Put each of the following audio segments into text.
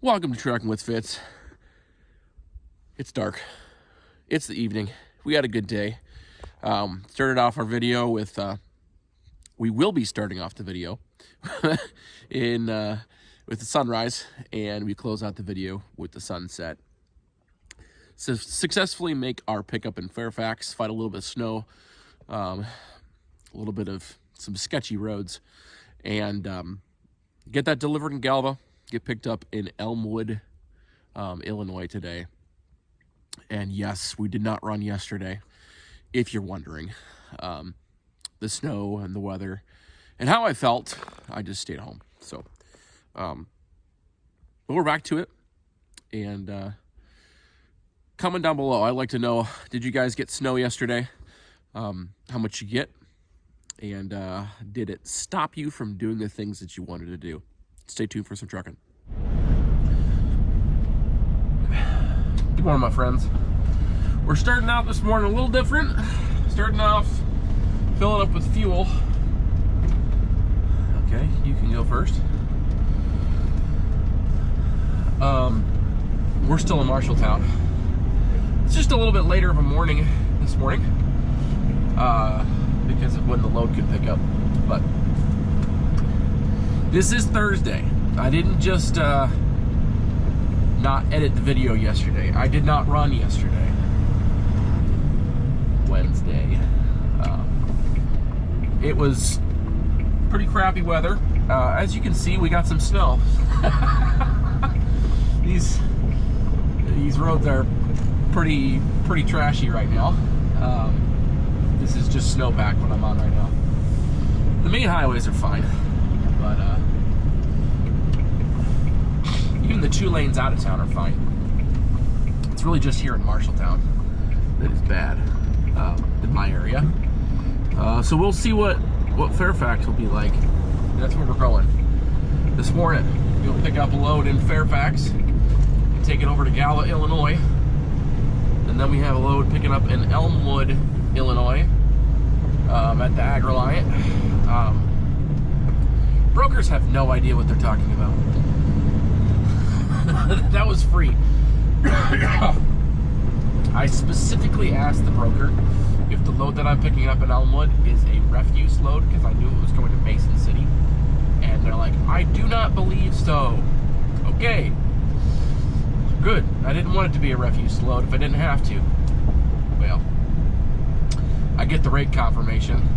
Welcome to Trucking with Fitz. It's dark. It's the evening. We had a good day. Started off our video with, we will be starting off the video with the sunrise, and we close out the video with the sunset. So successfully make our pickup in Fairfax, fight a little bit of snow, a little bit of some sketchy roads, and get that delivered in Galva. Get picked up in Elmwood, Illinois today. And yes, we did not run yesterday, if you're wondering. The snow and the weather and how I felt, I just stayed home. So, but we're back to it. And comment down below, I'd like to know, did you guys get snow yesterday? How much you get? And did it stop you from doing the things that you wanted to do? Stay tuned for some trucking. Good morning, my friends. We're starting out this morning a little different. Starting off, filling up with fuel. Okay, you can go first. We're still in Marshalltown. It's just a little bit later of a morning this morning because of when the load could pick up. But this is Thursday. I didn't just not edit the video yesterday. I did not run yesterday. Wednesday. It was pretty crappy weather. As you can see, we got some snow. These roads are pretty trashy right now. This is just snowpack what I'm on right now. The main highways are fine, but even the 2 lanes out of town are fine. It's really just here in Marshalltown that is bad in my area. So we'll see what Fairfax will be like. That's where we're going this morning. We'll pick up a load in Fairfax and take it over to Galva, Illinois. And then we have a load picking up in Elmwood, Illinois at the Agri-Liant. Brokers have no idea what they're talking about. That was free. I specifically asked the broker if the load that I'm picking up in Elmwood is a refuse load because I knew it was going to Mason City. And they're like, I do not believe so. Okay. Good. I didn't want it to be a refuse load if I didn't have to. Well, I get the rate confirmation.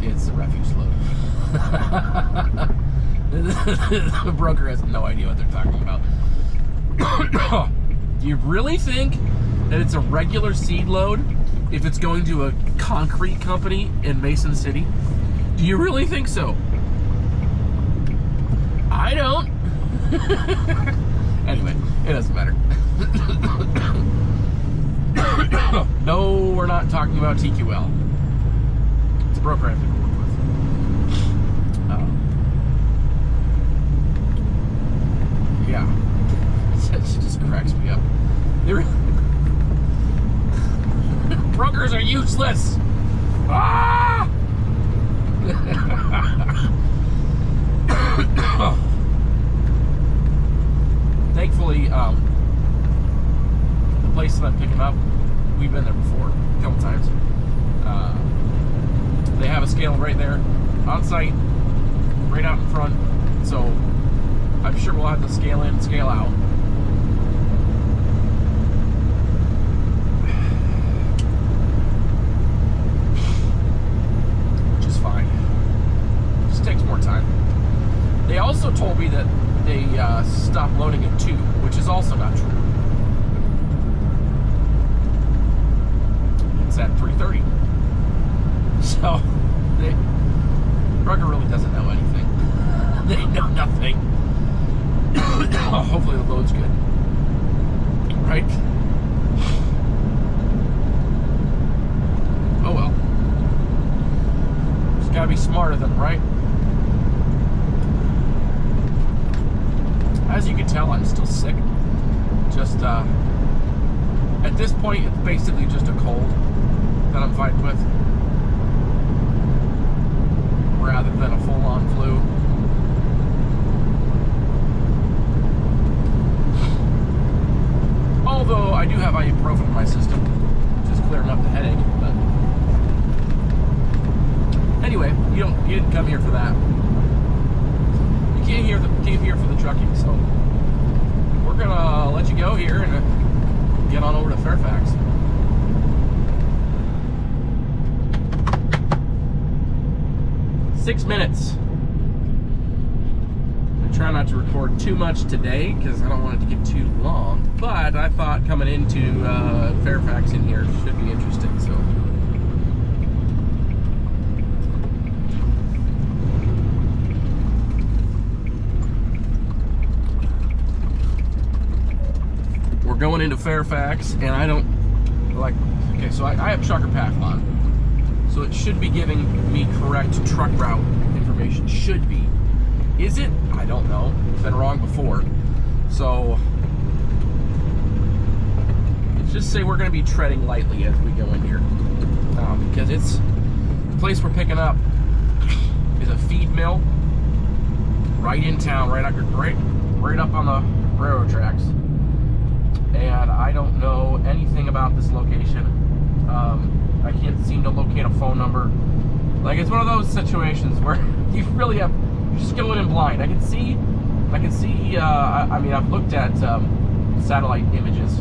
It's a refuse load. The broker has no idea what they're talking about. Do you really think that it's a regular seed load if it's going to a concrete company in Mason City? Do you really think so? I don't. Anyway, it doesn't matter. No, we're not talking about TQL. It's a broker I have to work with. Yeah. She just cracks me up. Brokers are useless. Ah! Thankfully, the place that I'm picking up, we've been there before a couple times. They have a scale right there on site, right out in front. So I'm sure we'll have to scale in, scale out. Which is fine. Just takes more time. They also told me that they stopped loading at 2, which is also not true. It's at 3:30. So, Rucker really doesn't know anything. They know nothing. Hopefully the load's good. Right? Oh well. Just gotta be smarter than, right? As you can tell, I'm still sick. Just, at this point, it's basically just a cold that I'm fighting with, rather than a full-on flu. You didn't come here for that. You came here for the trucking. So we're gonna let you go here and get on over to Fairfax. Six minutes. I try not to record too much today because I don't want it to get too long. But I thought coming into Fairfax in here should be interesting. So. We're going into Fairfax, and I don't like. Okay, so I have Trucker Path on, so it should be giving me correct truck route information. Should be. Is it? I don't know. It's been wrong before. So let's just say we're going to be treading lightly as we go in here, because it's the place we're picking up is a feed mill right in town, right up on the railroad tracks. And I don't know anything about this location. I can't seem to locate a phone number. Like, it's one of those situations where you really have, you're just going in blind. I can see, I mean, I've looked at satellite images,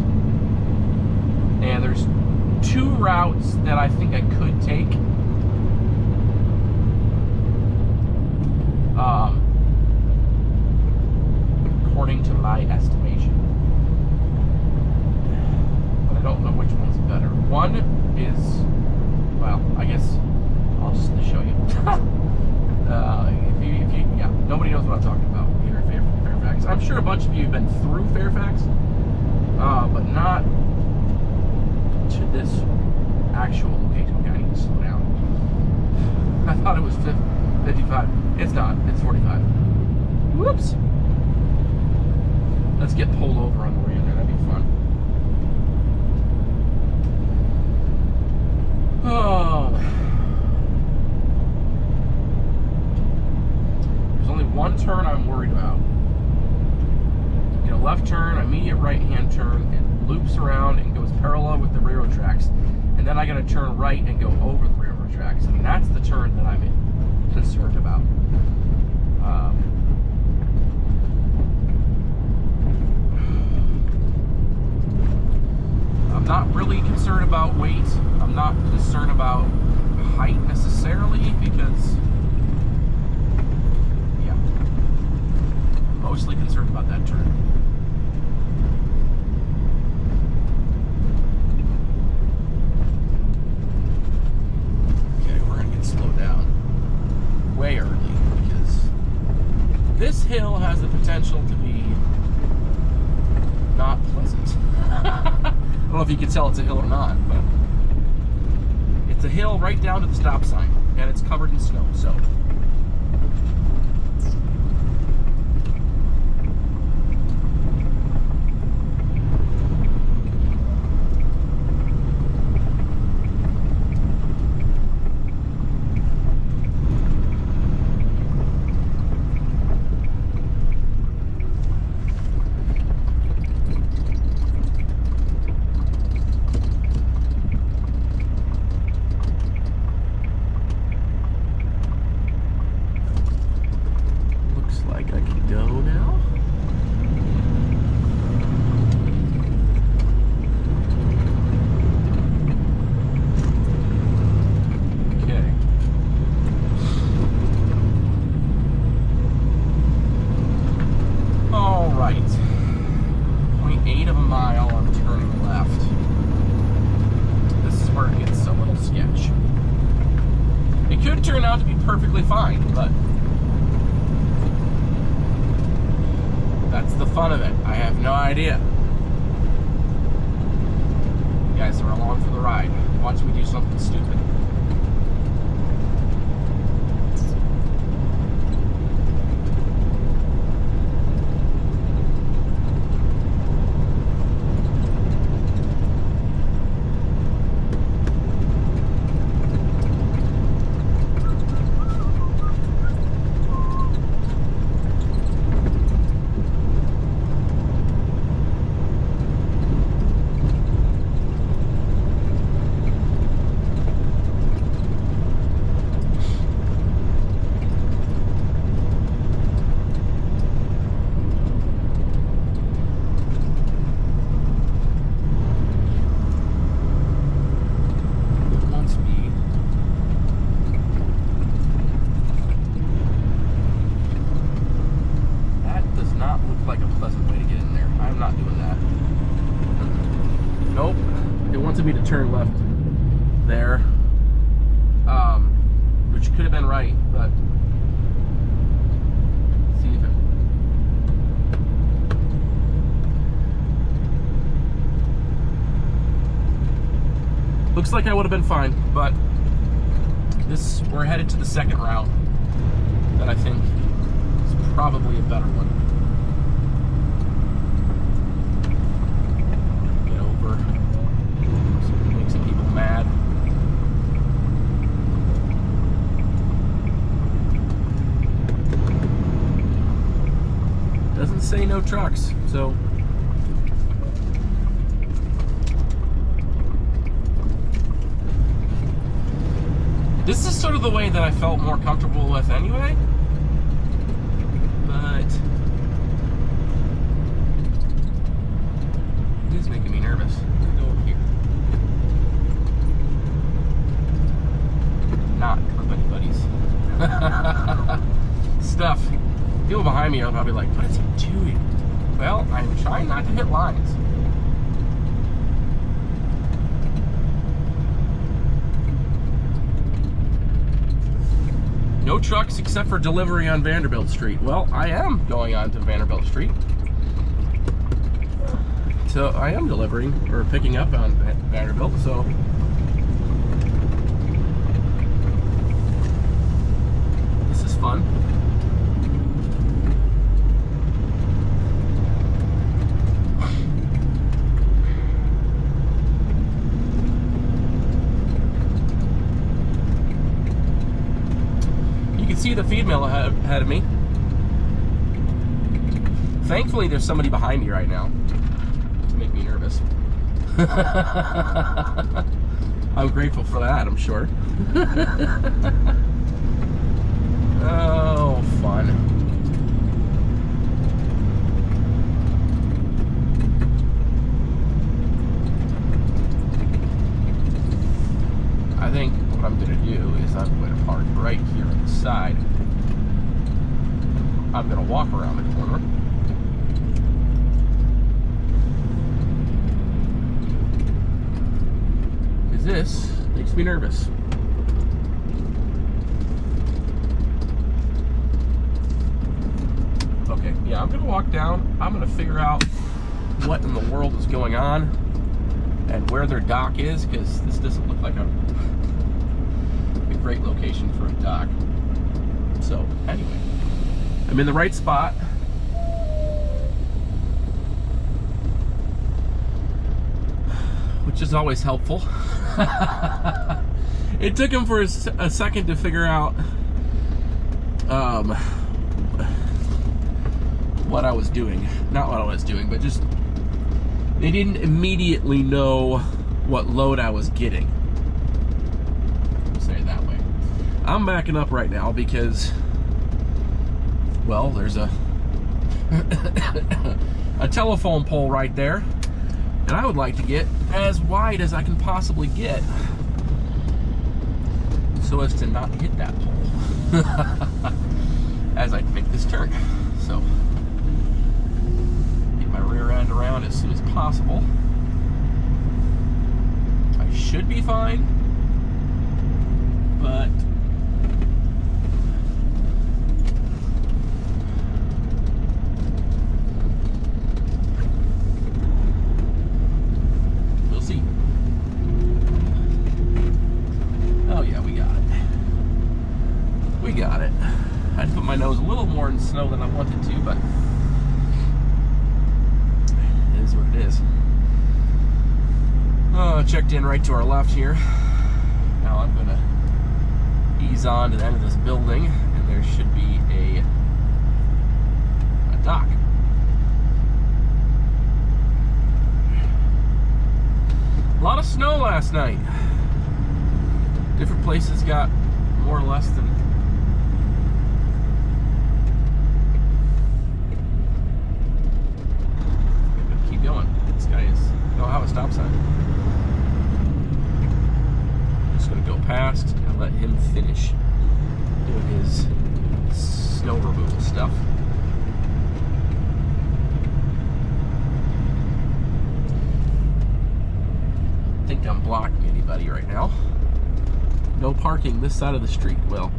and there's two routes that I think I could take. According to my estimation. I don't know which one's better. One is, well, I guess I'll just show you. Yeah, nobody knows what I'm talking about here at Fairfax. I'm sure a bunch of you have been through Fairfax, but not to this actual location. Okay, I need to slow down. I thought it was 55. It's not. It's 45. Whoops. Let's get pulled over on the way in there. That'd be fun. Oh, there's only one turn I'm worried about. Get a left turn, immediate right-hand turn, it loops around and goes parallel with the railroad tracks, and then I got to turn right and go over the railroad tracks, and that's the turn that I'm concerned about. I'm not really concerned about weight. I'm not concerned about height necessarily because, yeah, mostly concerned about that turn. Okay, we're gonna get slowed down way early because this hill has the potential to be not pleasant. I don't know if you can tell it's a hill or not, but it's a hill right down to the stop sign, and it's covered in snow, so. Turn out to be perfectly fine, but that's the fun of it. I have no idea. You guys are along for the ride. Watch me do something stupid. not doing that. Nope. It wanted me to turn left there, which could have been right, but see if it looks like I would have been fine, but we're headed to the second route that I think is probably a better one. Get over. Make some people mad. Doesn't say no trucks, so this is sort of the way that I felt more comfortable with anyway, but it is making me nervous. Go over here. Not company buddies. Stuff. People behind me are probably like, what is he doing? Well, I'm trying not to hit lines. No trucks except for delivery on Vanderbilt Street. Well, I am going on to Vanderbilt Street. So I am delivering or picking up on Vanderbilt, so this is fun. See the feed mill ahead of me. Thankfully, there's somebody behind me right now to make me nervous. I'm grateful for that, I'm sure. Oh, fun. I think what I'm going to do is I'm going to park right here on the side. I'm going to walk around the corner. Because this makes me nervous. Okay, yeah, I'm going to walk down. I'm going to figure out what in the world is going on and where their dock is, because this doesn't look like a great location for a dock. So anyway, I'm in the right spot. Which is always helpful. It took him for a second to figure out what I was doing. Not what I was doing, but just they didn't immediately know what load I was getting. Say it that way. I'm backing up right now because, well, there's a a telephone pole right there, and I would like to get as wide as I can possibly get so as to not hit that pole as I make this turn. So get my rear end around as soon as possible. I should be fine, but we'll see. Oh yeah, we got it. We got it. I had to put my nose a little more in snow than I wanted to, but it is what it is. Checked in right to our left here. Now I'm gonna ease on to the end of this building, and there should be a dock. A lot of snow last night. Different places got more or less than keep going. This guy don't have a stop sign. Just gonna go past and let him finish doing his snow removal stuff. anybody right now. No parking this side of the street. Well,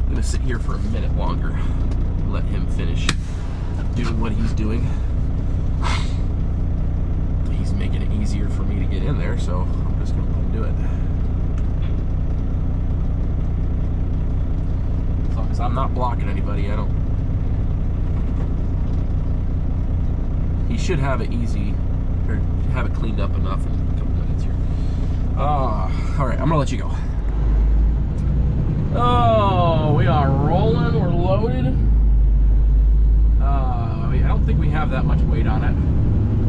I'm gonna sit here for a minute longer, let him finish doing what he's doing. He's making it easier for me to get in there, so I'm just gonna let him do it. As long as I'm not blocking anybody, I don't. He should have it easy, or have it cleaned up enough in a couple minutes here. All right, I'm gonna let you go. Oh, we are rolling. We're loaded. I don't think we have that much weight on it.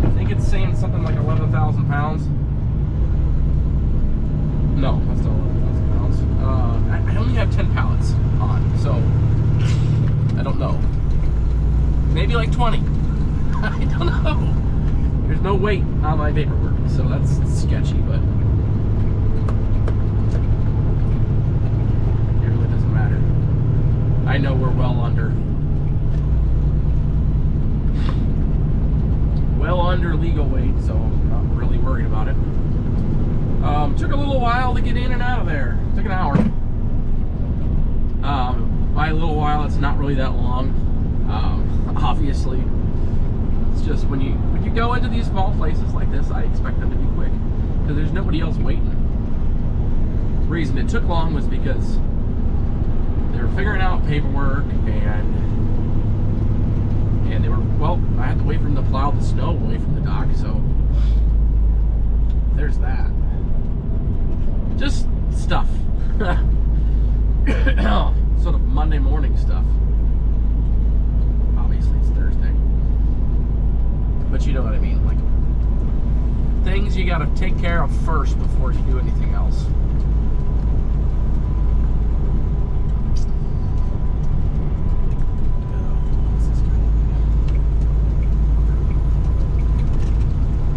I think it's saying something like 11,000 pounds. No, that's not 11,000 pounds. I only have 10 pallets on, so I don't know. Maybe like 20. I don't know. There's no weight on my paperwork, so that's sketchy, but it really doesn't matter. I know we're well under legal weight, so I'm not really worried about it. Took a little while to get in and out of there. Took an hour. By a little while, it's not really that long. Obviously, it's just when you go into these small places like this, I expect them to be quick because there's nobody else waiting. The reason it took long was because they were figuring out paperwork and they were, well, I had to wait for them to plow the snow away from the dock, so there's that. Just stuff. Sort of Monday morning stuff. Obviously it's Thursday. But you know what I mean, like things you gotta take care of first before you do anything else.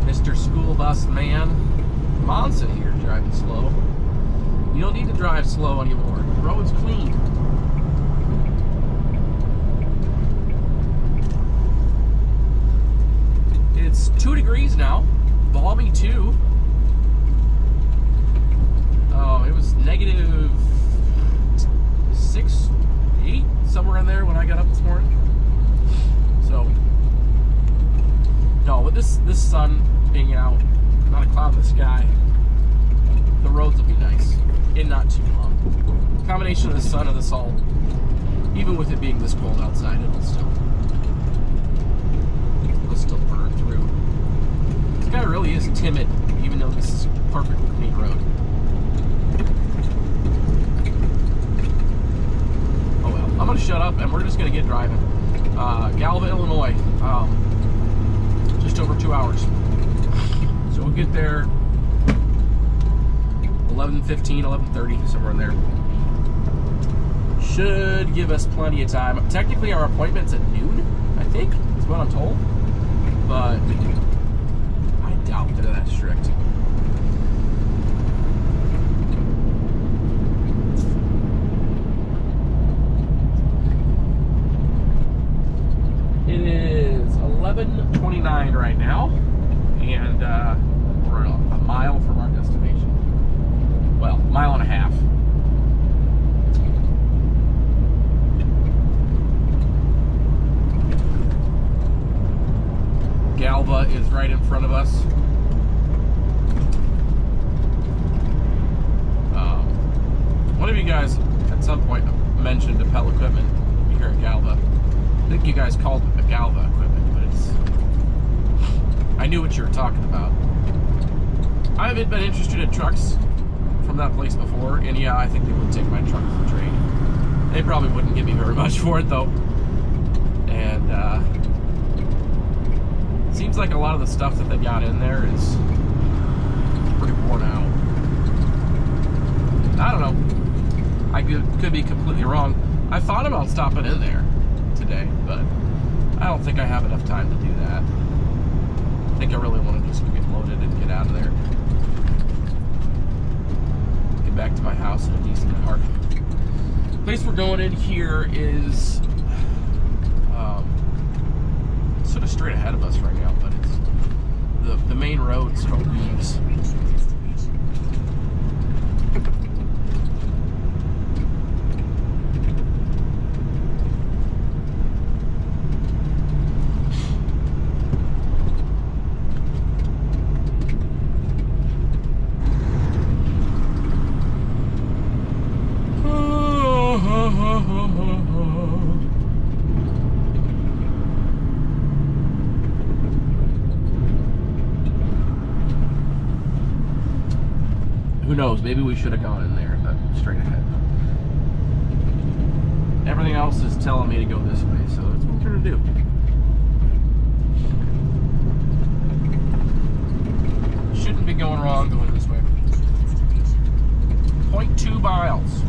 Mr. School Bus Man Monson here driving slow. You don't need to drive slow anymore. The road's clean. It's 2 degrees now. Balmy 2. Oh, it was negative 6, 8, somewhere in there when I got up this morning. So, no, with this sun being out, not a cloud in the sky, the roads will be nice and not too long. Combination of the sun and the salt, even with it being this cold outside, it'll still burn through. This guy really is timid, even though this is a perfectly clean road. Oh well, I'm gonna shut up and we're just gonna get driving. Galva, Illinois, just over 2 hours. So we'll get there 11:15, 11:30, somewhere in there. Should give us plenty of time. Technically our appointment's at noon, I think, is what I'm told. But I doubt they're that strict. It is 11:29 right now, and we're a mile from our destination. Well, a mile and a half. Galva is right in front of us. One of you guys at some point mentioned Appel equipment here in Galva. I think you guys called it Galva equipment, but it's... I knew what you were talking about. I haven't been interested in trucks from that place before, and yeah, I think they would take my truck as a trade. They probably wouldn't give me very much for it though. And seems like a lot of the stuff that they got in there is pretty worn out. I don't know. I could be completely wrong. I thought about stopping in there today, but I don't think I have enough time to do that. I think I really want to just get loaded and get out of there. Get back to my house in a decent heart. The place we're going in here is sort of straight ahead of us right now, but the main roads are weaves. Who knows, maybe we should have gone in there, but straight ahead. Everything else is telling me to go this way, so that's what I'm trying to do. Shouldn't be going wrong going this way. 0.2 miles.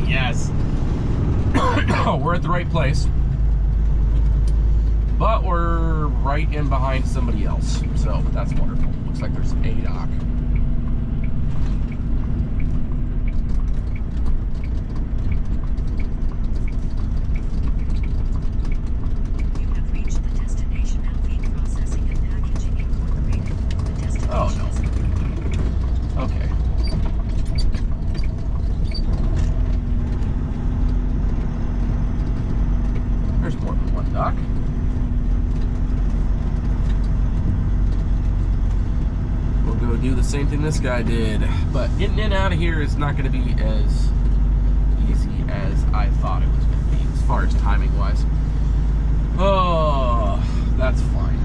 Yes. We're at the right place, but we're right in behind somebody else, so that's wonderful. Looks like there's a dock. You have reached the destination. Alpine Processing and Packaging Incorporated. The destination. Oh no. Okay. There's more than one dock. We'll go do the same thing this guy did, but getting in and out of here is not going to be as easy as I thought it was going to be, as far as timing wise. Oh, that's fine.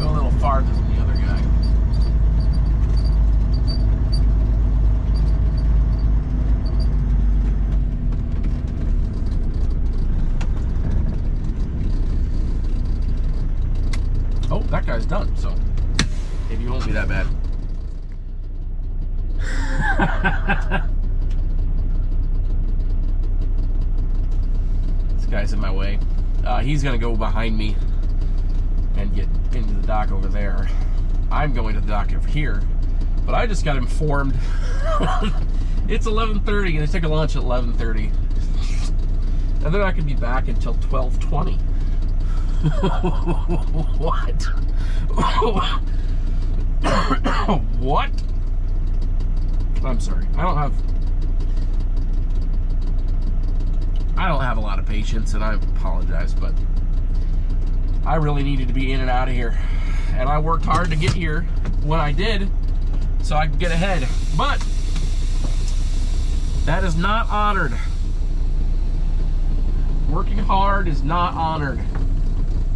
Go a little farther than the other guy. Oh, that guy's done, so maybe it won't be that bad. This guy's in my way. He's gonna go behind me and get into the dock over there. I'm going to the dock over here, but I just got informed it's 11:30 and they took a lunch at 11:30, and they're not gonna be back until 12:20. What? What? I'm sorry. I don't have a lot of patience, and I apologize, but I really needed to be in and out of here, and I worked hard to get here when I did so I could get ahead, but that is not honored. Working hard is not honored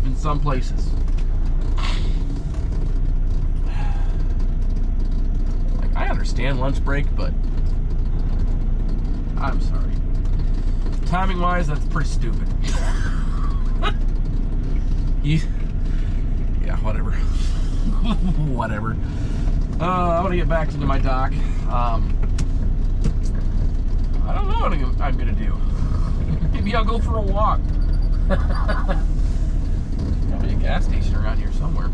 in some places. Like, I understand lunch break, but I'm sorry. Timing wise, that's pretty stupid. Yeah, whatever. Whatever. I'm gonna get back into my dock. I don't know what I'm gonna do. Maybe I'll go for a walk. Probably a gas station around here somewhere.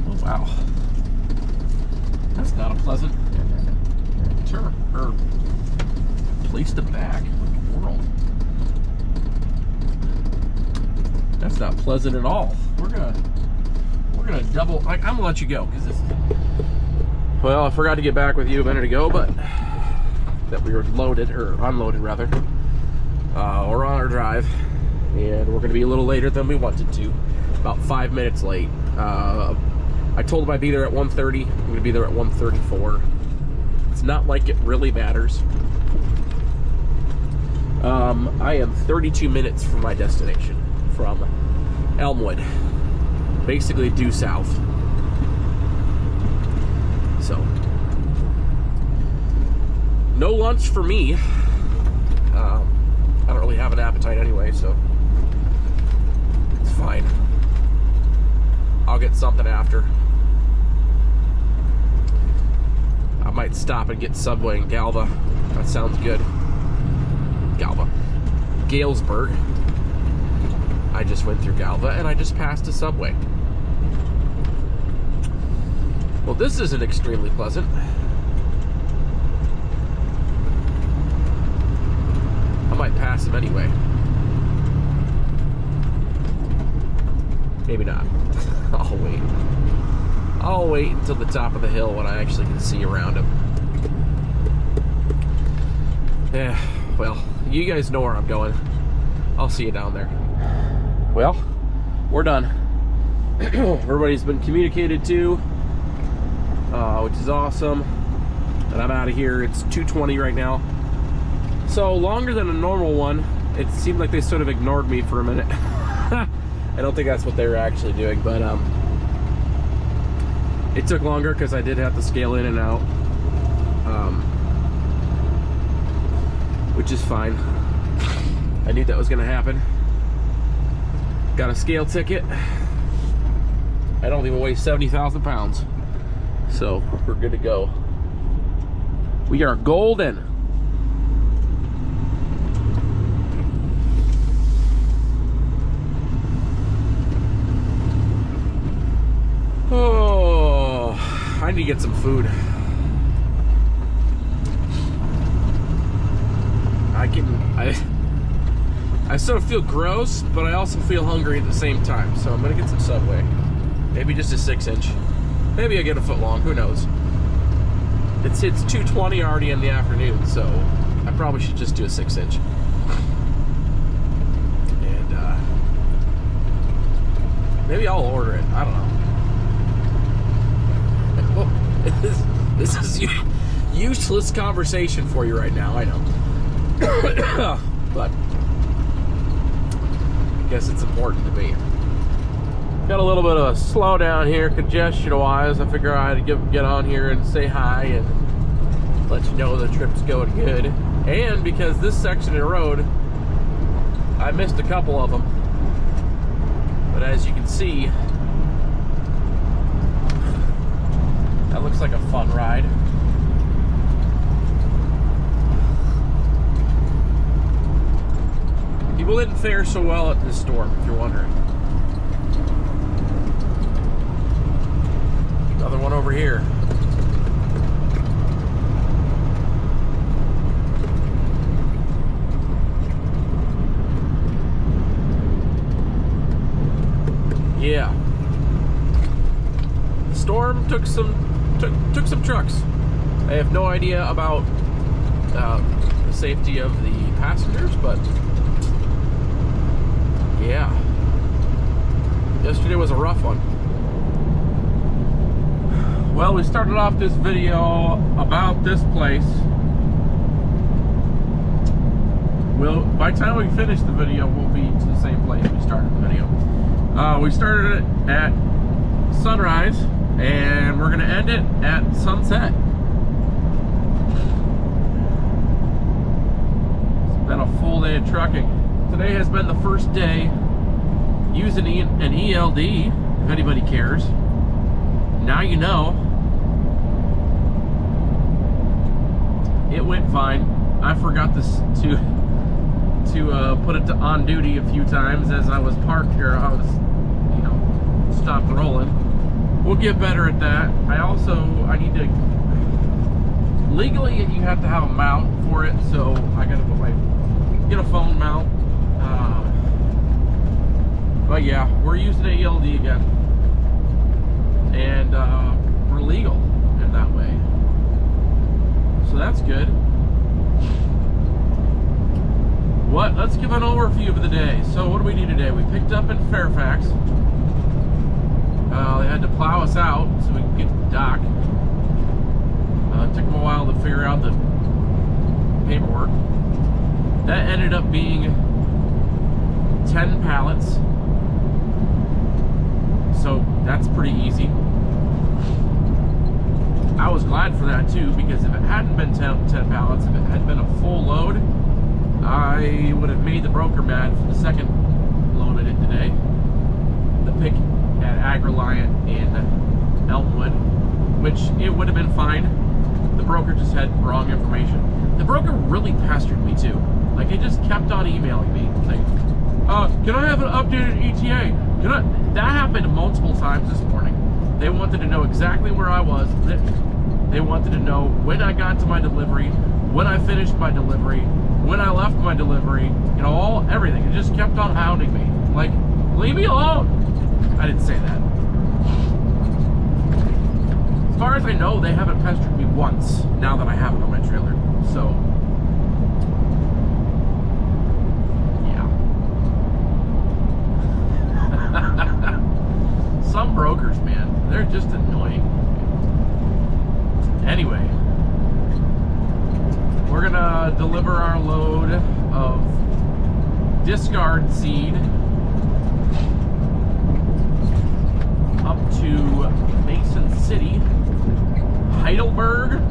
Oh wow, that's not a pleasant turn or place to back. What in the world? That's not pleasant at all. We're gonna double. I'm gonna let you go because this. Well, I forgot to get back with you a minute ago, but that we were loaded or unloaded rather. We're on our drive, and we're gonna be a little later than we wanted to. About 5 minutes late. I told them I'd be there at 1:30. I'm gonna be there at 1:34. It's not like it really matters. I am 32 minutes from my destination, from Elmwood, basically due south. So, no lunch for me. I don't really have an appetite anyway, so it's fine. I'll get something after. I might stop and get Subway in Galva. That sounds good. Galva. Galesburg. I just went through Galva and I just passed a Subway. Well, this isn't extremely pleasant. I might pass him anyway. Maybe not. I'll wait. I'll wait until the top of the hill when I actually can see around him. Yeah, well, you guys know where I'm going. I'll see you down there. Well, we're done. Everybody's been communicated to, which is awesome. And I'm out of here. It's 2:20 right now. So longer than a normal one. It seemed like they sort of ignored me for a minute. I don't think that's what they were actually doing, but it took longer because I did have to scale in and out, which is fine. I knew that was going to happen. Got a scale ticket. I don't even weigh 70,000 pounds, so we're good to go. We are golden. Oh, I need to get some food. I sort of feel gross, but I also feel hungry at the same time. So I'm gonna get some Subway. Maybe just a 6-inch. Maybe I get a foot long, who knows? It's 2:20 already in the afternoon, so I probably should just do a 6-inch. And maybe I'll order it, I don't know. This is useless conversation for you right now, I know. But I guess it's important to me. Got a little bit of a slowdown here, congestion-wise. I figure I had to get on here and say hi and let you know the trip's going good. And because this section of the road, I missed a couple of them. But as you can see, that looks like a fun ride. People didn't fare so well at this storm, if you're wondering. Another one over here. Yeah. The storm took some trucks. I have no idea about the safety of the passengers, but yeah. Yesterday was a rough one. Well, we started off this video about this place. By the time we finish the video, we'll be to the same place we started the video. We started it at sunrise, and we're gonna end it at sunset. It's been a full day of trucking. Today has been the first day using an ELD, if anybody cares. Now you know. It went fine. I forgot to put it to on duty a few times as I was parked here. I was, stopped rolling. We'll get better at that. I need to, legally you have to have a mount for it, so I gotta get a phone mount. But yeah, we're using an ELD again. And we're legal in that way. So that's good. Let's give an overview of the day. So what do we do today? We picked up in Fairfax. They had to plow us out so we could get to the dock. It took them a while to figure out the paperwork. That ended up being 10 pallets. So that's pretty easy. I was glad for that too, because if it hadn't been 10 pallets, if it had been a full load, I would have made the broker mad for the second load I did today. The at Agri-Reliant in Elmwood, which it would have been fine. The broker just had wrong information. The broker really pestered me too. Like, it just kept on emailing me. Like, can I have an updated ETA? That happened multiple times this morning. They wanted to know exactly where I was. They wanted to know when I got to my delivery, when I finished my delivery, when I left my delivery, you know, everything. It just kept on hounding me. Like, leave me alone. I didn't say that. As far as I know, they haven't pestered me once now that I have it on my trailer. So, yeah. Some brokers, man, they're just annoying. Anyway, we're gonna deliver our load of discard seed up to Mason City, Heidelberg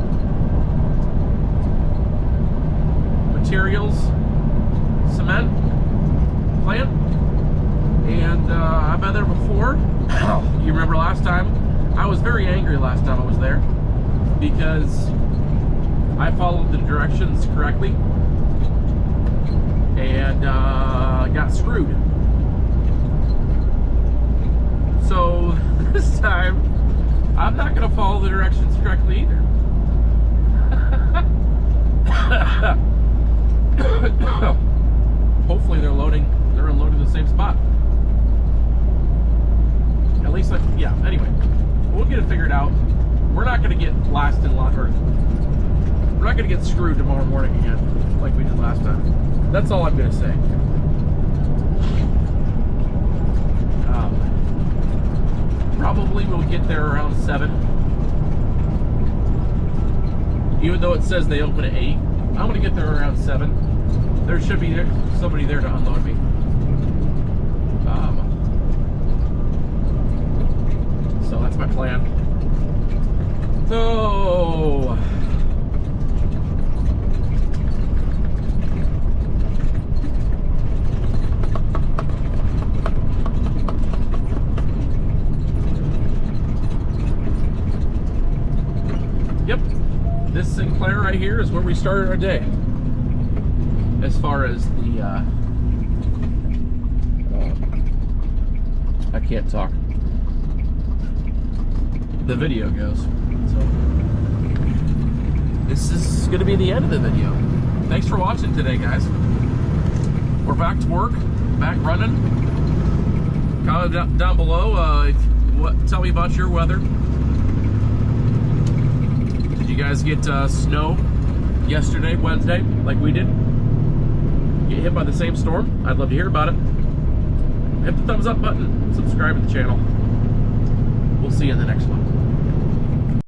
Materials Cement Plant, and I've been there before. You remember last time? I was very angry last time I was there because I followed the directions correctly and got screwed. So this time, I'm not going to follow the directions correctly either. Hopefully they're unloading the same spot. At least, yeah, anyway, we'll get it figured out. We're not going to get last in line, or we're not going to get screwed tomorrow morning again like we did last time. That's all I'm going to say. Probably we'll get there around 7. Even though it says they open at 8, I'm going to get there around 7. There should be somebody there to unload me. So that's my plan. So yep, this Sinclair right here is where we started our day. As far as the I can't talk. The video goes. So this is going to be the end of the video. Thanks for watching today, guys. We're back to work, back running. Comment down below. Tell me about your weather. Did you guys get snow yesterday, Wednesday, like we did? Get hit by the same storm? I'd love to hear about it. Hit the thumbs up button. Subscribe to the channel. We'll see you in the next one.